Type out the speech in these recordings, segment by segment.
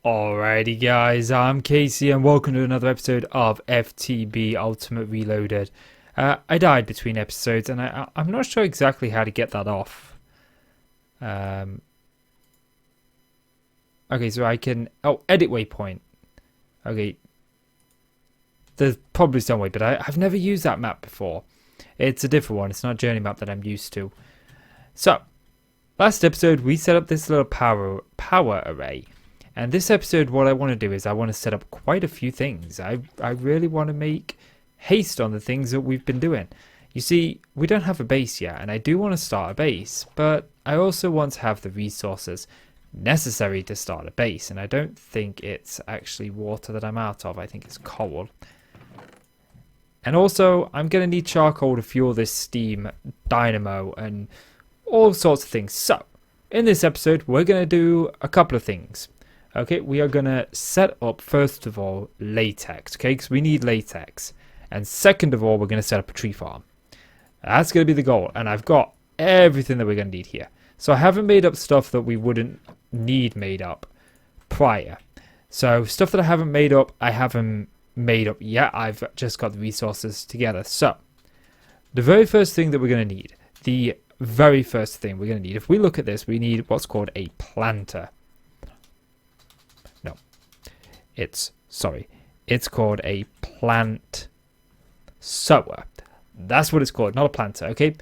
Alrighty guys, I'm Casey and welcome to another episode of FTB Ultimate Reloaded. I died between episodes and I'm not sure exactly how to get that off. Okay, so I can... Oh, edit waypoint. Okay. There's probably some way, but I've never used that map before. It's a different one. It's not a journey map that I'm used to. So, last episode we set up this little power array. And this episode, what I want to do is I want to set up quite a few things. I really want to make haste on the things that we've been doing. You see, we don't have a base yet, and I do want to start a base, but I also want to have the resources necessary to start a base, and I don't think it's actually water that I'm out of. I think it's coal. And also, I'm going to need charcoal to fuel this steam dynamo and all sorts of things. So, in this episode, we're going to do a couple of things. Okay, we are going to set up, first of all, latex, okay, because we need latex. And second of all, we're going to set up a tree farm. That's going to be the goal, and I've got everything that we're going to need here. So I haven't made up stuff that we wouldn't need made up prior. So stuff that I haven't made up yet. I've just got the resources together. So, the very first thing that we're going to need, if we look at this, we need what's called a planter. It's called a plant sower. That's what it's called, not a planter, okay?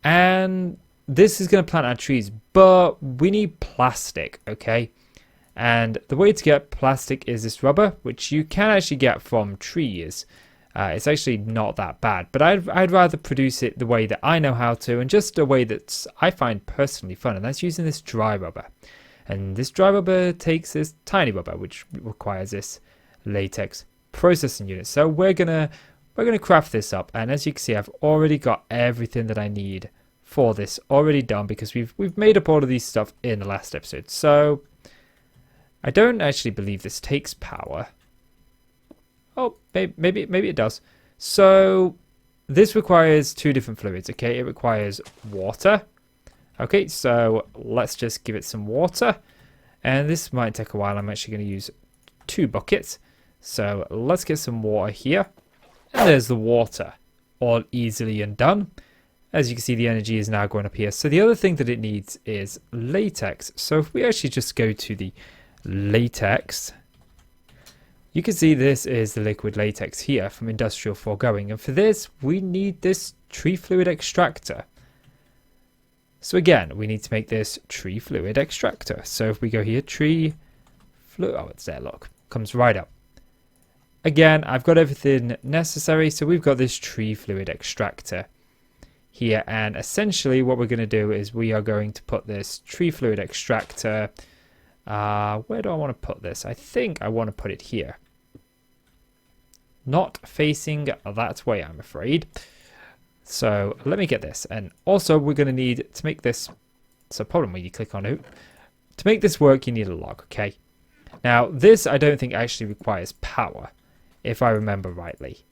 And this is going to plant our trees, but we need plastic, okay? And the way to get plastic is this rubber, which you can actually get from trees. It's actually not that bad, but I'd rather produce it the way that I know how to, and just a way that I find personally fun, and that's using this dry rubber. And this dry rubber takes this tiny rubber, which requires this latex processing unit. So we're gonna craft this up, and as you can see, I've already got everything that I need for this already done because we've made up all of these stuff in the last episode. So I don't actually believe this takes power. Oh, maybe it does. So this requires two different fluids. Okay, it requires water. Okay, so let's just give it some water. And this might take a while. I'm actually going to use 2 buckets. So let's get some water here. And there's the water. All easily and done. As you can see, the energy is now going up here. So the other thing that it needs is latex. So if we actually just go to the latex, you can see this is the liquid latex here from Industrial Foregoing. And for this, we need this tree fluid extractor. So again, we need to make this tree fluid extractor. So if we go here, tree fluid, oh, it's there, look, comes right up. Again, I've got everything necessary. So we've got this tree fluid extractor here. And essentially what we're going to do is we are going to put this tree fluid extractor, where do I want to put this? I think I want to put it here. Not facing that way, I'm afraid. So let me get this. And also we're going to need to make this. So problem when you click on it. To make this work, you need a log, okay? Now this I don't think actually requires power, if I remember rightly.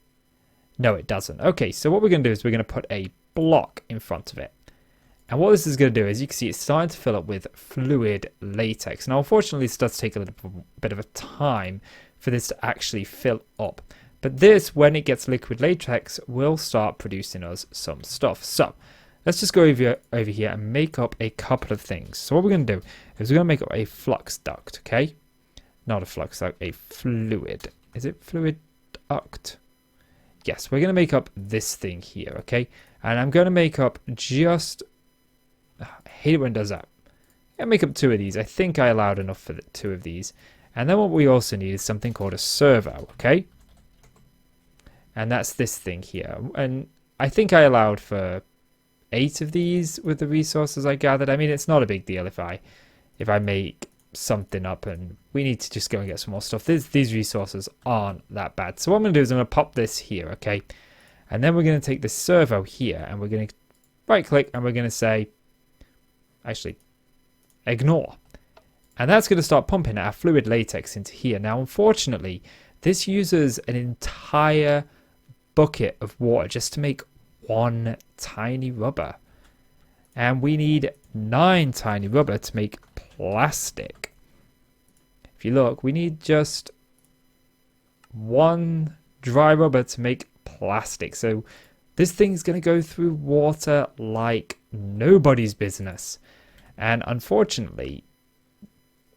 No, it doesn't. Okay, so what we're going to do is we're going to put a block in front of it. And what this is going to do is you can see it's starting to fill up with fluid latex. Now unfortunately this does take a little bit of a time for this to actually fill up. But this, when it gets liquid latex, will start producing us some stuff. So let's just go over here and make up a couple of things. So what we're going to do is we're going to make up a flux duct, okay? Not a flux duct, a fluid. Is it fluid duct? Yes, we're going to make up this thing here, okay? And I'm going to make up just... I hate it when it does that. I'm going to make up 2 of these. I think I allowed enough for the 2 of these. And then what we also need is something called a servo, okay? And that's this thing here. And I think I allowed for 8 of these with the resources I gathered. I mean, it's not a big deal if I make something up and we need to just go and get some more stuff. These resources aren't that bad. So what I'm going to do is I'm going to pop this here, okay? And then we're going to take this servo here and we're going to right click and we're going to say, actually, ignore. And that's going to start pumping our fluid latex into here. Now, unfortunately, this uses an entire bucket of water just to make 1 tiny rubber. And we need 9 tiny rubber to make plastic. If if you look, we need just one dry rubber to make plastic. So this thing's going to go through water like nobody's business. And unfortunately,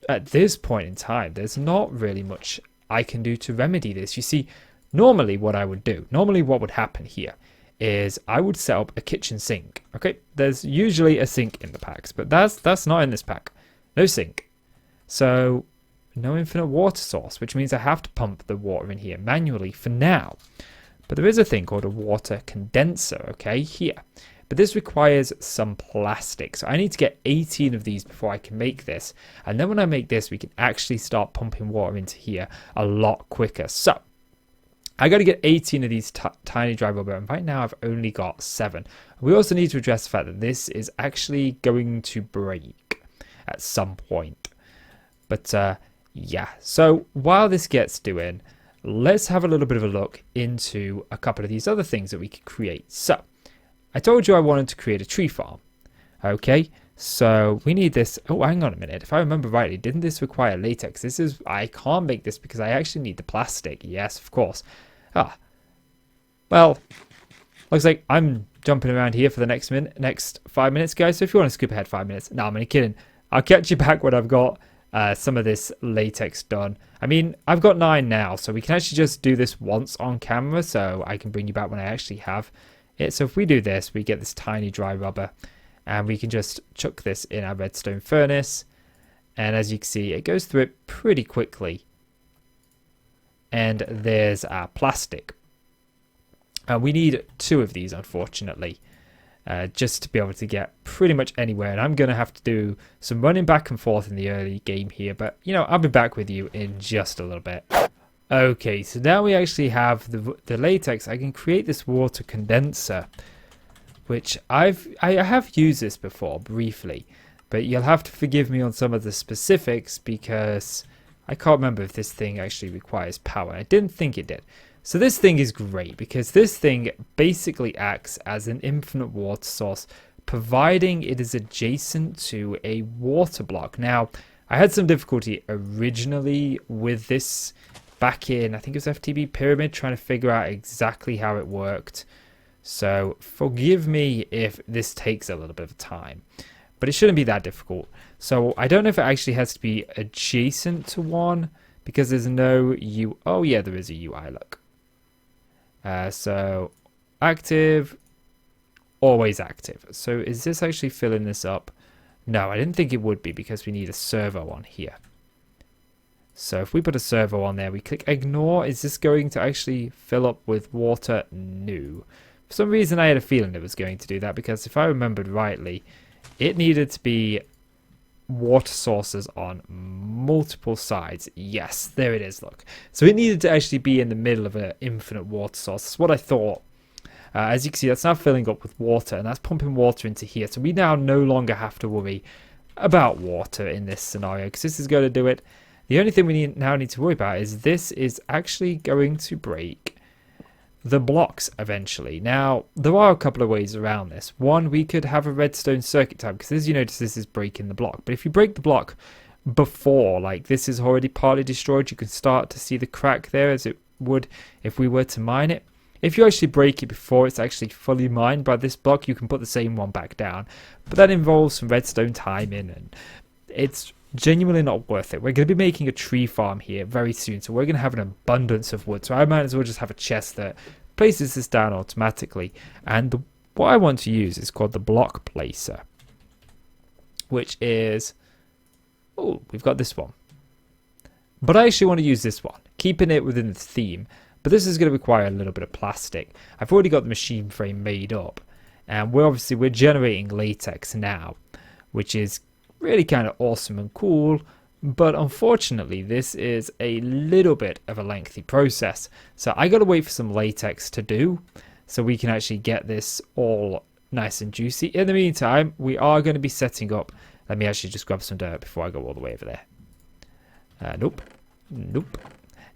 at this point in time, there's not really much I can do to remedy this. You see, normally what would happen here is I would set up a kitchen sink. Okay, there's usually a sink in the packs, but that's not in this pack. No sink. So no infinite water source, which means I have to pump the water in here manually for now. But there is a thing called a water condenser, okay, here. But this requires some plastic. So I need to get 18 of these before I can make this. And then when I make this, we can actually start pumping water into here a lot quicker. So I got to get 18 of these tiny dry rubber. And right now I've only got 7. We also need to address the fact that this is actually going to break at some point. But yeah, so while this gets doing, let's have a little bit of a look into a couple of these other things that we could create. So I told you I wanted to create a tree farm. Okay, so we need this. Oh, hang on a minute. If I remember rightly, didn't this require latex? I can't make this because I actually need the plastic. Yes, of course. Well, looks like I'm jumping around here for the next 5 minutes, guys. So if you want to skip ahead 5 minutes, no, I'm only kidding. I'll catch you back when I've got some of this latex done. I mean, I've got 9 now, so we can actually just do this once on camera, so I can bring you back when I actually have it. So if we do this, we get this tiny dry rubber, and we can just chuck this in our redstone furnace, and as you can see, it goes through it pretty quickly. And there's our plastic. We need 2 of these, unfortunately, just to be able to get pretty much anywhere. And I'm going to have to do some running back and forth in the early game here. But, you know, I'll be back with you in just a little bit. Okay, so now we actually have the latex. I can create this water condenser, which I have used this before briefly. But you'll have to forgive me on some of the specifics because I can't remember if this thing actually requires power. I didn't think it did. So this thing is great because this thing basically acts as an infinite water source, providing it is adjacent to a water block. Now, I had some difficulty originally with this back in, I think it was FTB Pyramid, trying to figure out exactly how it worked. So forgive me if this takes a little bit of time, but it shouldn't be that difficult. So I don't know if it actually has to be adjacent to one because there's no U. Oh yeah, there is a UI, look. So active, always active. So is this actually filling this up? No, I didn't think it would be because we need a servo on here. So if we put a servo on there, we click ignore. Is this going to actually fill up with water? No. For some reason I had a feeling it was going to do that because if I remembered rightly, it needed to be water sources on multiple sides. Yes, there it is, look. So it needed to actually be in the middle of an infinite water source. That's what I thought. As you can see, that's now filling up with water, and that's pumping water into here. So we now no longer have to worry about water in this scenario because this is going to do it. The only thing we now need to worry about is this is actually going to break the blocks eventually. Now, there are a couple of ways around this. One, we could have a redstone circuit time because as you notice, this is breaking the block. But if you break the block before, like this is already partly destroyed, you can start to see the crack there as it would if we were to mine it. If you actually break it before it's actually fully mined by this block, you can put the same one back down. But that involves some redstone timing and it's genuinely not worth it. We're going to be making a tree farm here very soon, so we're going to have an abundance of wood. So I might as well just have a chest that places this down automatically. And what I want to use is called the block placer, which is, oh, we've got this one. But I actually want to use this one, keeping it within the theme. But this is going to require a little bit of plastic. I've already got the machine frame made up, and we're generating latex now, which is really kind of awesome and cool. But unfortunately, this is a little bit of a lengthy process. So I got to wait for some latex to do, so we can actually get this all nice and juicy. In the meantime, we are going to be setting up. Let me actually just grab some dirt before I go all the way over there. Nope.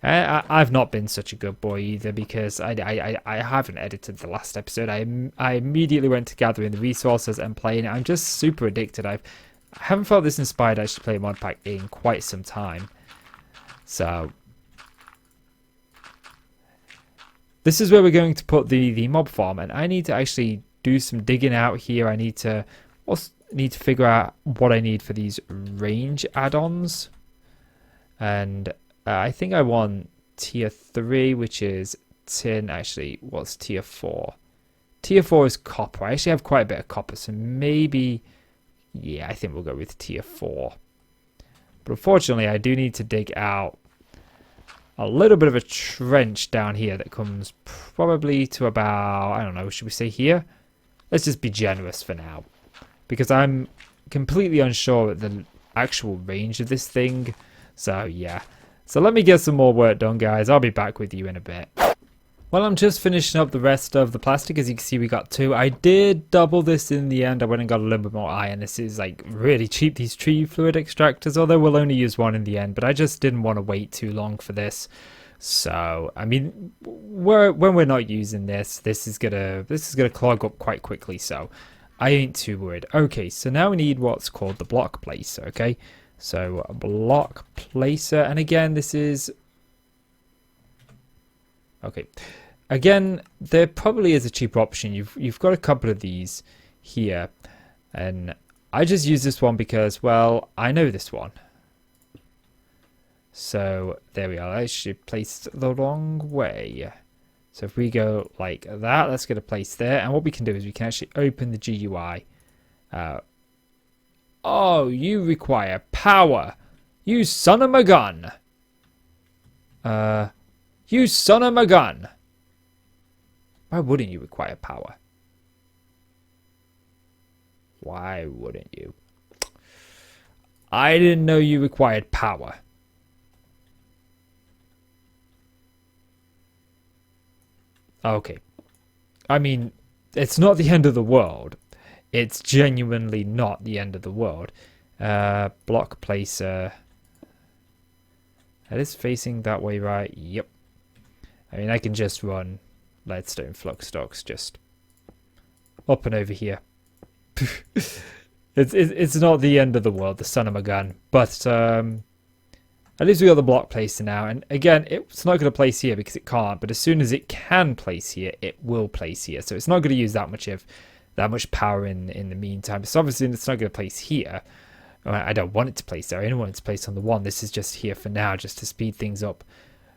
I've not been such a good boy either because I haven't edited the last episode. I immediately went to gathering the resources and playing it. I'm just super addicted. I haven't felt this inspired to actually play Modpack in quite some time. So this is where we're going to put the mob farm, and I need to actually do some digging out here. I need to also need to figure out what I need for these range add-ons, and I think I want tier 3, which is tin. Actually, what's tier 4? Tier 4 is copper. I actually have quite a bit of copper, so maybe, yeah, I think we'll go with tier 4. But unfortunately, I do need to dig out a little bit of a trench down here that comes probably to about, I don't know, should we say here? Let's just be generous for now, because I'm completely unsure of the actual range of this thing. So yeah, so let me get some more work done, guys. I'll be back with you in a bit. Well, I'm just finishing up the rest of the plastic. As you can see, we got 2. I did double this in the end. I went and got a little bit more iron. This is like really cheap, these tree fluid extractors, although we'll only use 1 in the end. But I just didn't want to wait too long for this. So, I mean, when we're not using this, this is gonna clog up quite quickly. So I ain't too worried. Okay, so now we need what's called the block placer. Okay, so a block placer, and again, this is okay. Again, there probably is a cheaper option. You've got a couple of these here, and I just use this one because, well, I know this one. So there we are. I actually placed the wrong way. So if we go like that, let's get a place there. And what we can do is we can actually open the GUI. Oh, you require power. You son of a gun. You son of a gun. Why wouldn't you require power? Why wouldn't you? I didn't know you required power. Okay. I mean, it's not the end of the world. It's genuinely not the end of the world. Block placer. That is facing that way, right? Yep. I mean, I can just run leadstone flux stocks just up and over here. It's not the end of the world, the son of a gun. But at least we got the block placer now. And again, it's not going to place here because it can't. But as soon as it can place here, it will place here. So it's not going to use that much power in the meantime. So obviously it's not going to place here. I don't want it to place there. I don't want it to place on the 1. This is just here for now, just to speed things up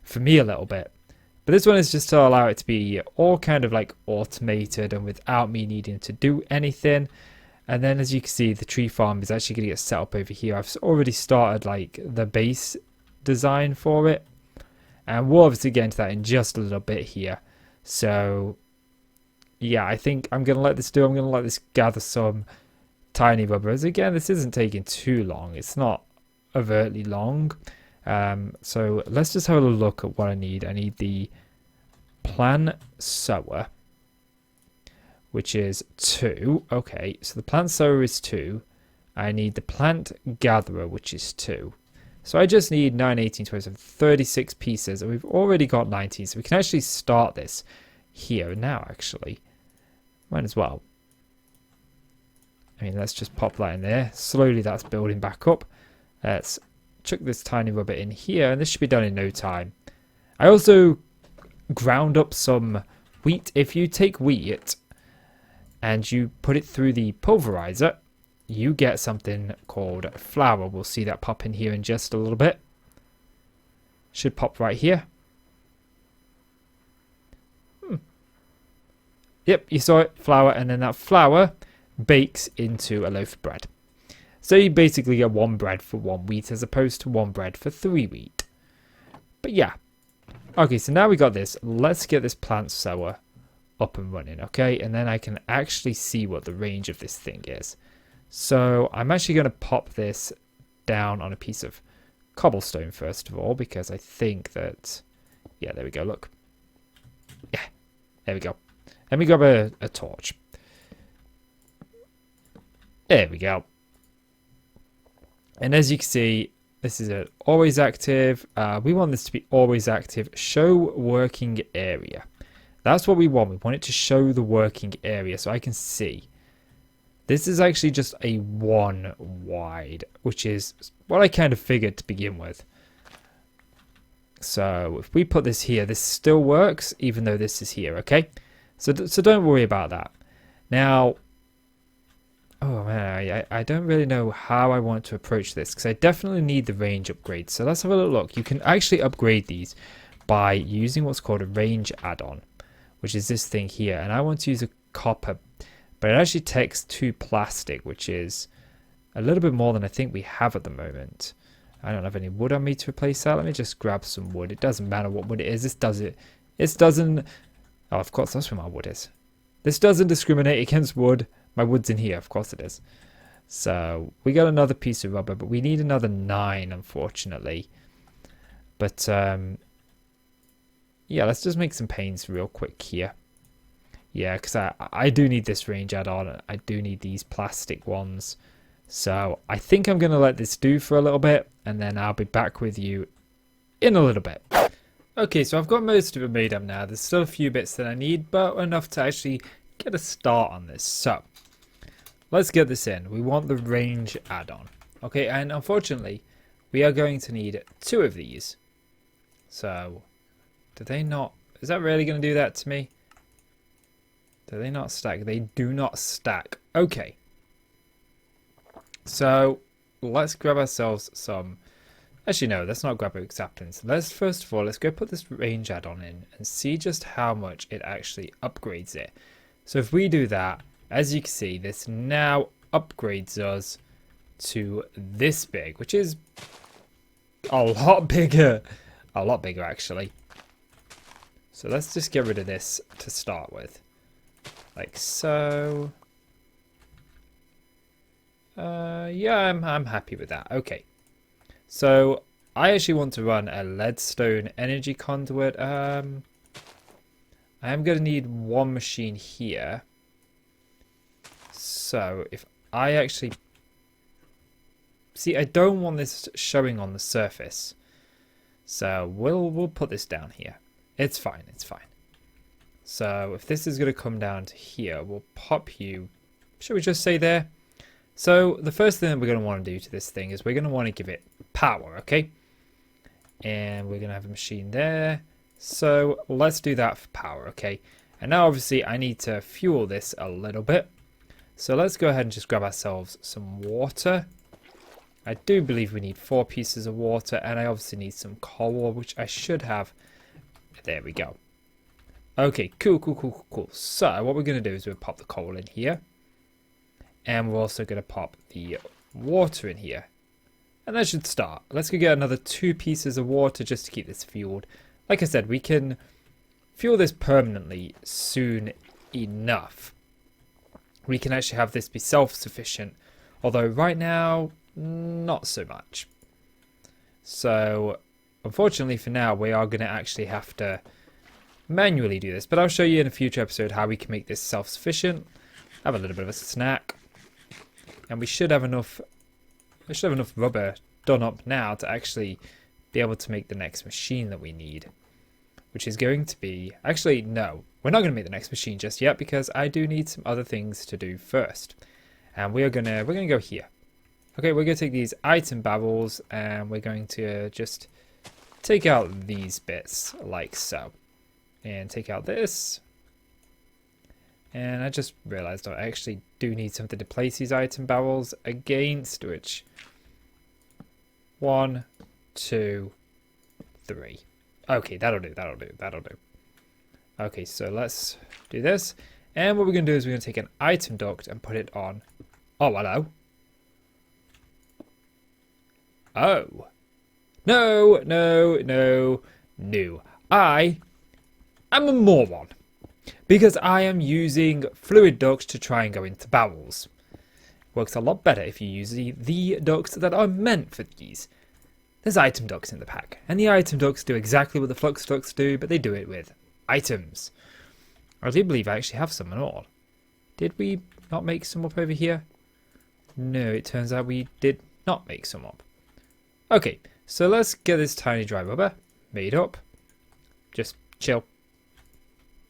for me a little bit. But this one is just to allow it to be all kind of like automated and without me needing to do anything. And then as you can see, the tree farm is actually going to get set up over here. I've already started like the base design for it. And we'll obviously get into that in just a little bit here. So yeah, I think I'm going to let this do. I'm going to let this gather some tiny rubbers. Again, this isn't taking too long. It's not overtly long. So let's just have a look at what I need. I need the plant sower, which is 2. Okay, so the plant sower is 2. I need the plant gatherer, which is 2. So I just need 9, 18, 27, 36 pieces, and we've already got 19. So we can actually start this here now, actually. Might as well. I mean, let's just pop that in there. Slowly that's building back up. Let's chuck this tiny rubber in here, and this should be done in no time. I also ground up some wheat. If you take wheat and you put it through the pulverizer, you get something called flour. We'll see that pop in here in just a little bit. Should pop right here. Yep, you saw it, flour, and then that flour bakes into a loaf of bread. So you basically get 1 bread for 1 wheat as opposed to 1 bread for 3 wheat. But yeah. Okay, so now we got this. Let's get this plant sower up and running, okay? And then I can actually see what the range of this thing is. So I'm actually going to pop this down on a piece of cobblestone first of all, because I think that... Yeah, there we go, look. Yeah, there we go. Let me grab a torch. There we go. And as you can see, this is an always active. We want this to be always active. Show working area. That's what we want. We want it to show the working area so I can see. This is actually just a 1 wide, which is what I kind of figured to begin with. So if we put this here, this still works, even though this is here, okay? So don't worry about that. Now, oh man, I don't really know how I want to approach this, because I definitely need the range upgrade. So let's have a little look. You can actually upgrade these by using what's called a range add-on, which is this thing here. And I want to use a copper, but it actually takes 2 plastic, which is a little bit more than I think we have at the moment. I don't have any wood on me to replace that. Let me just grab some wood. It doesn't matter what wood it is. This does it. This doesn't... Oh, of course, that's where my wood is. This doesn't discriminate against wood. My wood's in here. Of course it is. So, we got another piece of rubber, but we need another 9, unfortunately. But, yeah, let's just make some panes real quick here. Yeah, because I do need this range add-on. I do need these plastic ones. So I think I'm going to let this do for a little bit, and then I'll be back with you in a little bit. Okay, so I've got most of it made up now. There's still a few bits that I need, but enough to actually get a start on this. So let's get this in. We want the range add-on. Okay, and unfortunately, we are going to need 2 of these. So, do they not... Is that really going to do that to me? Do they not stack? They do not stack. Okay. So let's grab ourselves some... Actually, no, let's not grab oak saplings. Let's first of all, let's go put this range add-on in and see just how much it actually upgrades it. So if we do that, as you can see, this now upgrades us to this big, which is a lot bigger. A lot bigger, actually. So let's just get rid of this to start with. Like so... yeah, I'm happy with that. Okay. So, I actually want to run a leadstone energy conduit. I am going to need 1 machine here. So, if I actually... See, I don't want this showing on the surface. So, we'll put this down here. It's fine, it's fine. So, if this is going to come down to here, we'll pop you... Should we just say there? So the first thing that we're going to want to do to this thing is we're going to want to give it power, okay? And we're going to have a machine there. So let's do that for power, okay? And now obviously I need to fuel this a little bit. So let's go ahead and just grab ourselves some water. I do believe we need 4 pieces of water, and I obviously need some coal, which I should have. There we go. Okay, cool. So what we're going to do is we'll pop the coal in here. And we're also going to pop the water in here. And that should start. Let's go get another 2 pieces of water just to keep this fueled. Like I said, we can fuel this permanently soon enough. We can actually have this be self-sufficient. Although right now, not so much. So, unfortunately for now, we are going to actually have to manually do this. But I'll show you in a future episode how we can make this self-sufficient. Have a little bit of a snack. And we should have enough rubber done up now to actually be able to make the next machine that we need, which is going to be... Actually, no, we're not going to make the next machine just yet because I do need some other things to do first. And we're gonna go here. Okay, we're going to take these item barrels and we're going to just take out these bits like so. And take out this. And I just realized I actually do need something to place these item barrels against, which 1, 2, 3. Okay, that'll do. Okay, so let's do this. And what we're going to do is we're going to take an item duct and put it on. Oh, hello. Oh. No. I am a moron. Because I am using fluid ducts to try and go into barrels. Works a lot better if you use the ducts that are meant for these. There's item ducts in the pack. And the item ducts do exactly what the flux ducts do, but they do it with items. I do believe I actually have some and all. Did we not make some up over here? No, it turns out we did not make some up. Okay, so let's get this tiny dry rubber made up. Just chill.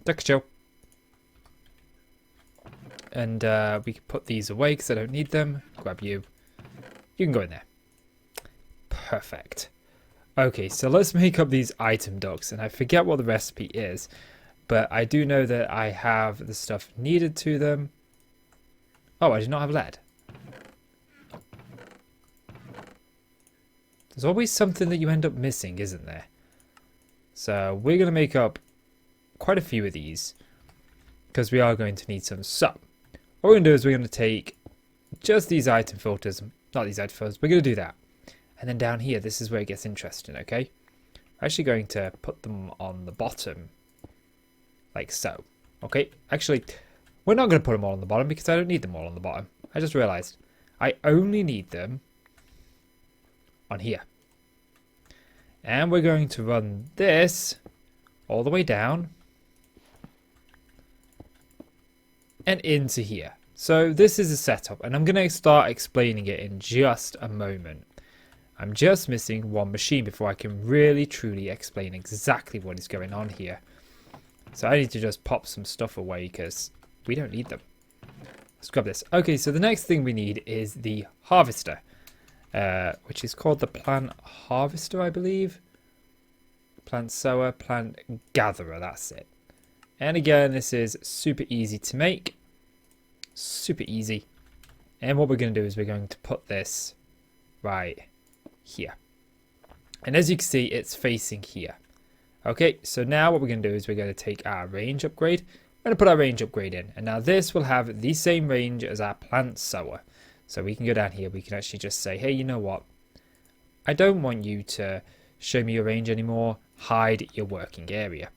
Take a chill. And we can put these away because I don't need them. Grab you. You can go in there. Perfect. Okay, so let's make up these item ducts, and I forget what the recipe is, but I do know that I have the stuff needed to them. Oh, I do not have lead. There's always something that you end up missing, isn't there? So we're going to make up quite a few of these, because we are going to need some. So what we're going to do is we're going to take just these item filters, not these item filters, we're going to do that. And then down here, this is where it gets interesting, okay? I'm actually going to put them on the bottom, like so. Okay, actually, we're not going to put them all on the bottom because I don't need them all on the bottom. I just realized I only need them on here. And we're going to run this all the way down and into here. So this is a setup, and I'm going to start explaining it in just a moment. I'm just missing one machine before I can really truly explain exactly what is going on here. So I need to just pop some stuff away because we don't need them. Let's grab this. Okay, so the next thing we need is the harvester, which is called the plant harvester, I believe. Plant sower, plant gatherer, that's it. And again, this is super easy to make. Super easy. And what we're going to do is we're going to put this right here. And as you can see, it's facing here. Okay, so now what we're going to do is we're going to take our range upgrade. We're going to put our range upgrade in. And now this will have the same range as our plant sower. So we can go down here. We can actually just say, hey, you know what? I don't want you to show me your range anymore. Hide your working area.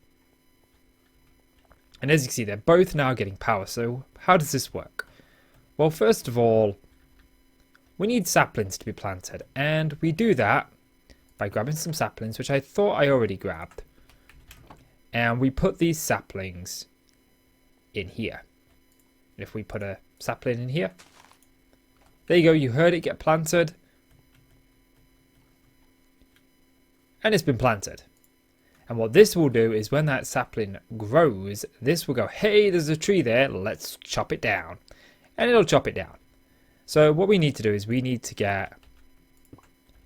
And as you can see, they're both now getting power. So how does this work? Well, first of all, we need saplings to be planted. And we do that by grabbing some saplings, which I thought I already grabbed. And we put these saplings in here. And if we put a sapling in here, there you go. You heard it get planted. And it's been planted. And what this will do is when that sapling grows, this will go, hey, there's a tree there. Let's chop it down. And it'll chop it down. So what we need to do is we need to get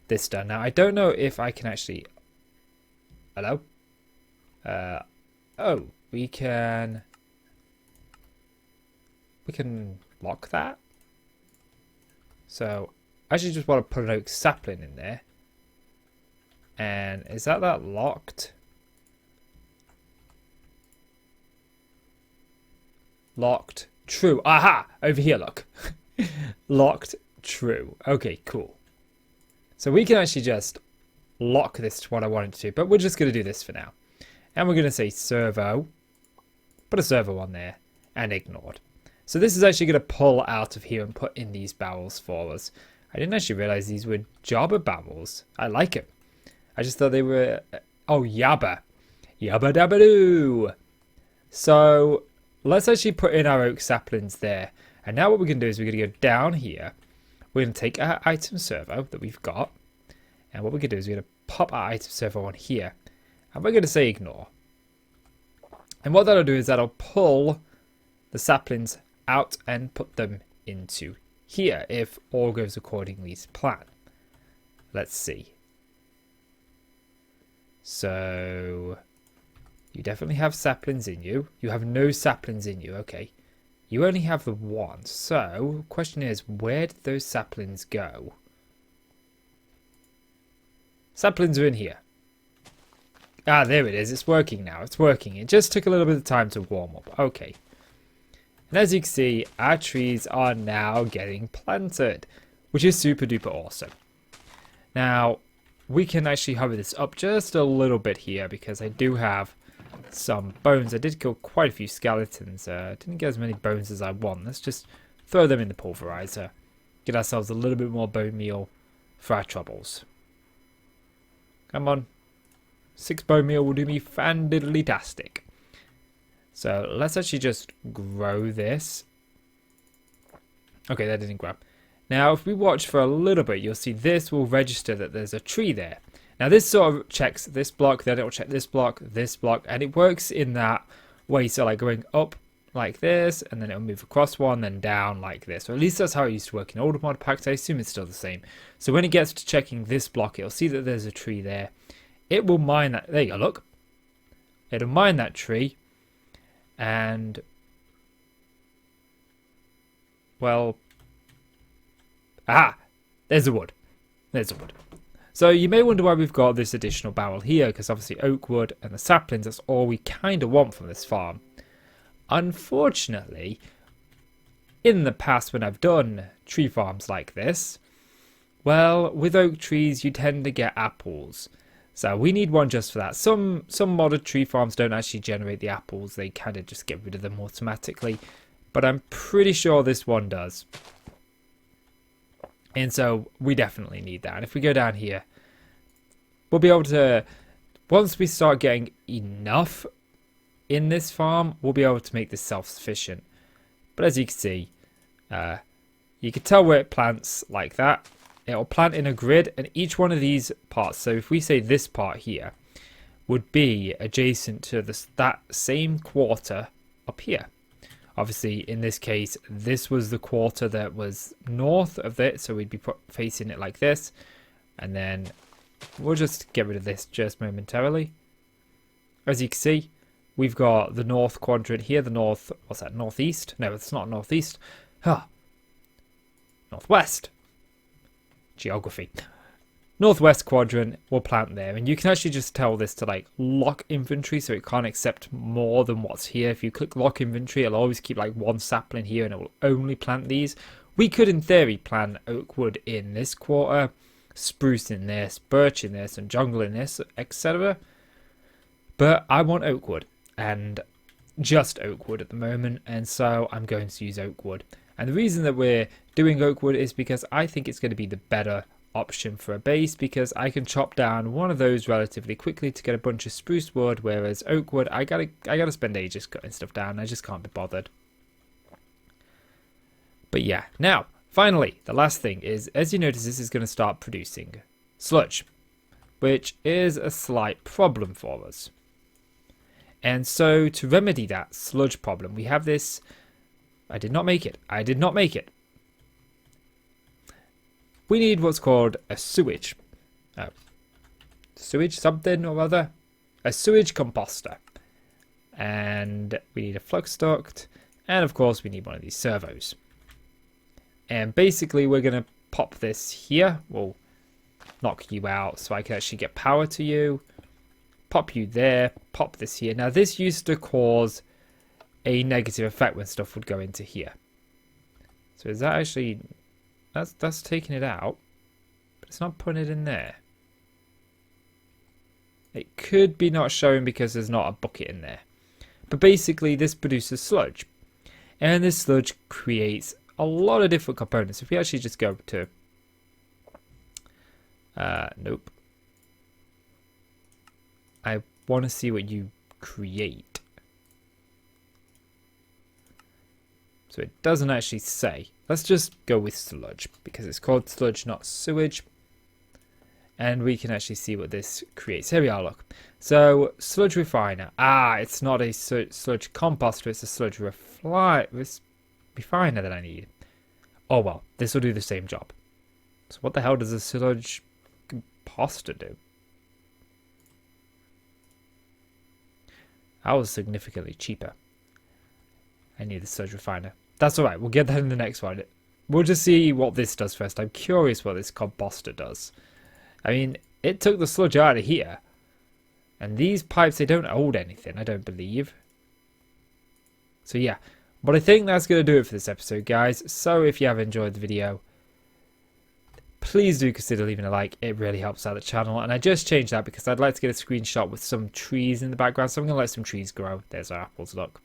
this done. Now, I don't know if I can actually... Hello? Oh, we can lock that. So I actually just want to put an oak sapling in there. And is that locked? Locked. True. Aha! Over here, look. Locked. True. Okay, cool. So we can actually just lock this to what I wanted to, but we're just going to do this for now. And we're going to say servo. Put a servo on there. And ignored. So this is actually going to pull out of here and put in these barrels for us. I didn't actually realize these were jobber barrels. I like it. I just thought they were... Oh, yabba. Yabba dabba doo. So let's actually put in our oak saplings there. And now what we're going to do is we're going to go down here. We're going to take our item servo that we've got. And what we're going to do is we're going to pop our item servo on here. And we're going to say ignore. And what that'll do is that'll pull the saplings out and put them into here if all goes accordingly to plan. Let's see. So you definitely have saplings in you. You have no saplings in you. Okay. You only have the one. So question is, where did those saplings go? Saplings are in here. Ah, there it is. It's working now. It's working. It just took a little bit of time to warm up. Okay. And as you can see, our trees are now getting planted, which is super duper awesome. Now, we can actually hurry this up just a little bit here because I do have some bones. I did kill quite a few skeletons. Didn't get as many bones as I want. Let's just throw them in the pulverizer. Get ourselves a little bit more bone meal for our troubles. Come on. 6 bone meal will do me fandiddly-tastic. So let's actually just grow this. Okay, that didn't grab. Now, if we watch for a little bit, you'll see this will register that there's a tree there. Now, this sort of checks this block, then it'll check this block, and it works in that way. So, like going up like this, and then it'll move across one, then down like this. Or at least that's how it used to work in older mod packs. I assume it's still the same. So when it gets to checking this block, it'll see that there's a tree there. It will mine that. There you go, look. It'll mine that tree. And, well, there's the wood. There's the wood. So you may wonder why we've got this additional barrel here, because obviously oak wood and the saplings, that's all we kind of want from this farm. Unfortunately, in the past when I've done tree farms like this, well, with oak trees you tend to get apples. So we need one just for that. Some modded tree farms don't actually generate the apples, they kind of just get rid of them automatically. But I'm pretty sure this one does. And so we definitely need that. And if we go down here, we'll be able to, once we start getting enough in this farm, we'll be able to make this self-sufficient. But as you can see, you can tell where it plants like that. It'll plant in a grid, and each one of these parts, so if we say this part here, would be adjacent to that same quarter up here. Obviously, in this case, this was the quarter that was north of it, so we'd be facing it like this. And then we'll just get rid of this just momentarily. As you can see, we've got the north quadrant here, the north, what's that, northeast? No, it's not northeast. Northwest. Geography. Northwest quadrant, we'll plant there. And you can actually just tell this to like lock inventory, so it can't accept more than what's here. If you click lock inventory, it'll always keep like one sapling here and it will only plant these. We could in theory plant oak wood in this quarter, spruce in this, birch in this, and jungle in this, etc. But I want oak wood, and just oak wood at the moment, and so I'm going to use oak wood. And the reason that we're doing oak wood is because I think it's going to be the better option for a base, because I can chop down one of those relatively quickly to get a bunch of spruce wood, whereas oak wood I gotta spend ages cutting stuff down. I just can't be bothered. But yeah, now finally the last thing is, as you notice, this is going to start producing sludge, which is a slight problem for us. And so to remedy that sludge problem, we have this. I did not make it. We need what's called a sewage. Sewage something or other. A sewage composter. And we need a flux duct. And of course we need one of these servos. And basically we're going to pop this here. We'll knock you out so I can actually get power to you. Pop you there. Pop this here. Now this used to cause a negative effect when stuff would go into here. So is that actually... That's taking it out, but it's not putting it in there. It could be not showing because there's not a bucket in there. But basically this produces sludge. And this sludge creates a lot of different components. If we actually just go to... nope. I want to see what you create. So it doesn't actually say. Let's just go with sludge, because it's called sludge, not sewage. And we can actually see what this creates. Here we are, look. So, sludge refiner. It's not a sludge composter, it's a sludge refiner that I need. Oh well, this will do the same job. So what the hell does a sludge composter do? That was significantly cheaper. I need the sludge refiner. That's alright, we'll get that in the next one. We'll just see what this does first. I'm curious what this composter does. I mean, it took the sludge out of here. And these pipes, they don't hold anything, I don't believe. So yeah, but I think that's going to do it for this episode, guys. So if you have enjoyed the video, please do consider leaving a like. It really helps out the channel. And I just changed that because I'd like to get a screenshot with some trees in the background. So I'm going to let some trees grow. There's our apples, look.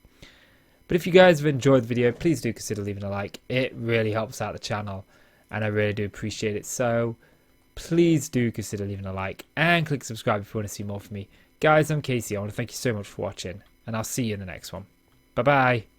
But if you guys have enjoyed the video, please do consider leaving a like. It really helps out the channel, and I really do appreciate it. So please do consider leaving a like and click subscribe if you want to see more from me. Guys, I'm Casey. I want to thank you so much for watching, and I'll see you in the next one. Bye-bye.